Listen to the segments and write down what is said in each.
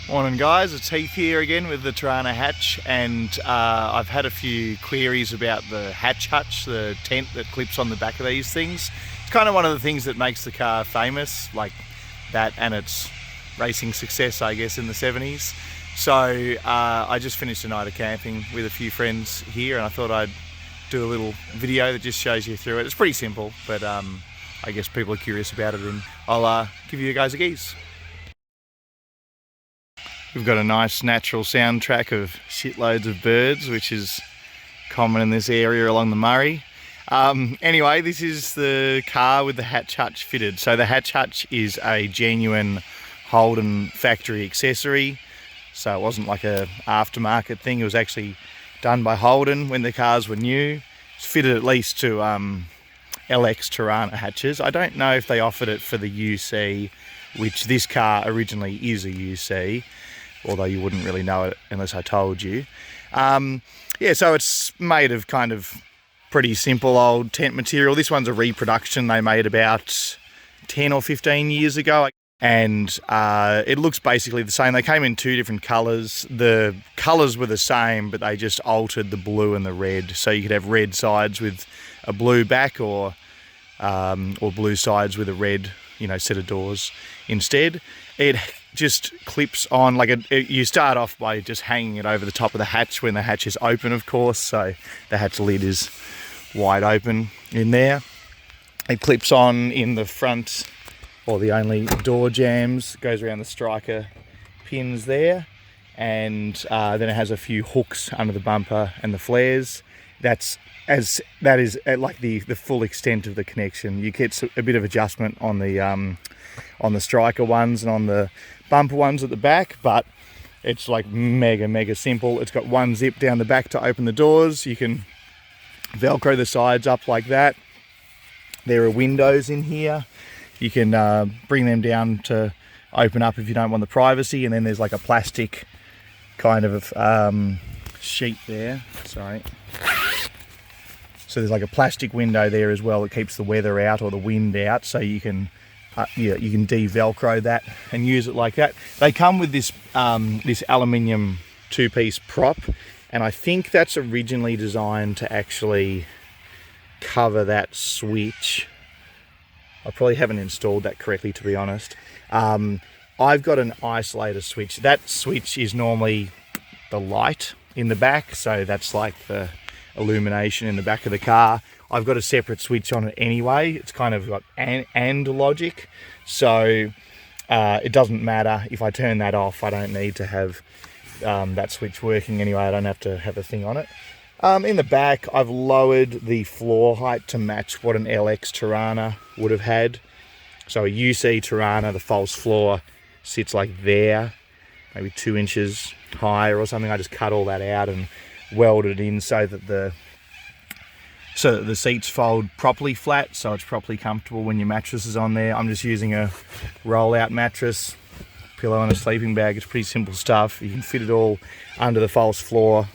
Morning guys, it's Heath here again with the Torana hatch, and I've had a few queries about the hatch hutch, the tent that clips on the back of these things. It's kind of one of the things that makes the car famous, like that and its racing success, I guess, in the 70s. So I just finished a night of camping with a few friends here, and I thought I'd do a little video that just shows you through it. It's pretty simple, but I guess people are curious about it, and I'll give you guys a gaze. We've got a nice natural soundtrack of shitloads of birds, which is common in this area along the Murray. Anyway, this is the car with the hatch hutch fitted. So the hatch hutch is a genuine Holden factory accessory. So it wasn't like a aftermarket thing. It was actually done by Holden when the cars were new. It's fitted at least to LX Torana hatches. I don't know if they offered it for the UC, which this car originally is a UC. Although you wouldn't really know it unless I told you. Yeah, so it's made of kind of pretty simple old tent material. This one's a reproduction they made about 10 or 15 years ago. And it looks basically the same. They came in two different colours. The colours were the same, but they just altered the blue and the red. So you could have red sides with a blue back, or blue sides with a red, set of doors instead. It just clips on, you start off by just hanging it over the top of the hatch when the hatch is open, of course, so the hatch lid is wide open in there. It clips on in the front, or the only door jambs, goes around the striker pins there, and then it has a few hooks under the bumper and the flares. That is like the full extent of the connection. You get a bit of adjustment on the striker ones and on the bumper ones at the back, but it's like mega simple. It's got one zip down the back to open the doors. You can velcro the sides up like that. There are windows in here. You can bring them down to open up if you don't want the privacy, and then there's like a plastic kind of sheet there. Sorry. So there's like a plastic window there as well that keeps the weather out or the wind out, so you can you can de-velcro that and use it like that. They come with this this aluminium two-piece prop, and I think that's originally designed to actually cover that switch. I probably haven't installed that correctly, to be honest. I've got an isolator switch. That switch is normally the light in the back, so that's like the illumination in the back of the car. I've got a separate switch on it anyway. It's kind of got and logic, so it doesn't matter if I turn that off. I don't need to have that switch working anyway. I don't have to have a thing on it. In the back, I've lowered the floor height to match what an LX Torana would have had. So a UC Torana, the false floor sits like there, maybe 2 inches higher or something. I just cut all that out and welded in so that the seats fold properly flat, so it's properly comfortable when your mattress is on there. I'm just using a roll-out mattress, pillow and a sleeping bag. It's pretty simple stuff. You can fit it all under the false floor.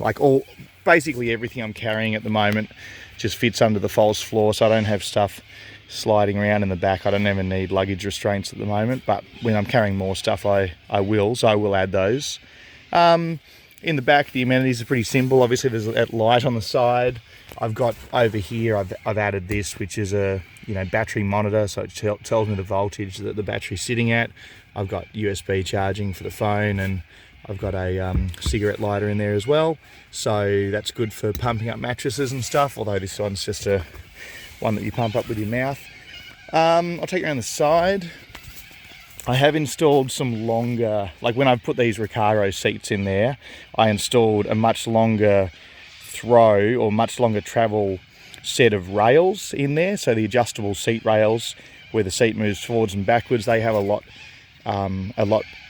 Basically everything I'm carrying at the moment just fits under the false floor, so I don't have stuff sliding around in the back. I don't even need luggage restraints at the moment, but when I'm carrying more stuff I will, so I will add those. In the back, the amenities are pretty simple. Obviously there's that light on the side. I've got over here, I've added this, which is a battery monitor, so it tells me the voltage that the battery's sitting at. I've got USB charging for the phone, and I've got a cigarette lighter in there as well, so that's good for pumping up mattresses and stuff, although this one's just one that you pump up with your mouth. I'll take you around the side. I have installed some longer, when I've put these Recaro seats in there, I installed a much longer throw or much longer travel set of rails in there. So the adjustable seat rails, where the seat moves forwards and backwards, they have a lot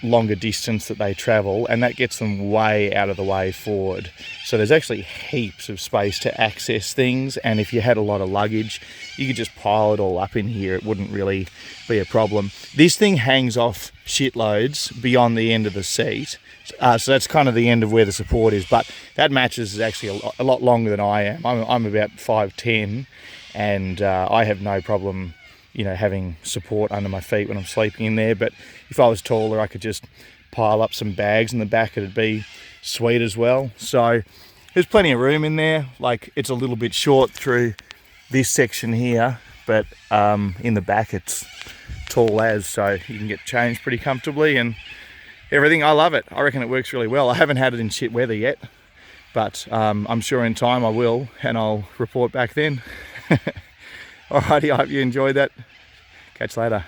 longer distance that they travel, and that gets them way out of the way forward. So there's actually heaps of space to access things, and if you had a lot of luggage, you could just pile it all up in here. It wouldn't really be a problem. This thing hangs off shitloads beyond the end of the seat, so that's kind of the end of where the support is, but that mattress is actually a lot longer than I am. I'm about 5'10", and I have no problem having support under my feet when I'm sleeping in there. But if I was taller, I could just pile up some bags in the back, it'd be sweet as well. So there's plenty of room in there. Like, it's a little bit short through this section here, but in the back it's tall as, so you can get changed pretty comfortably and everything. I love it. I reckon it works really well. I haven't had it in shit weather yet, but I'm sure in time I will, and I'll report back then. Alrighty, I hope you enjoyed that. Catch you later.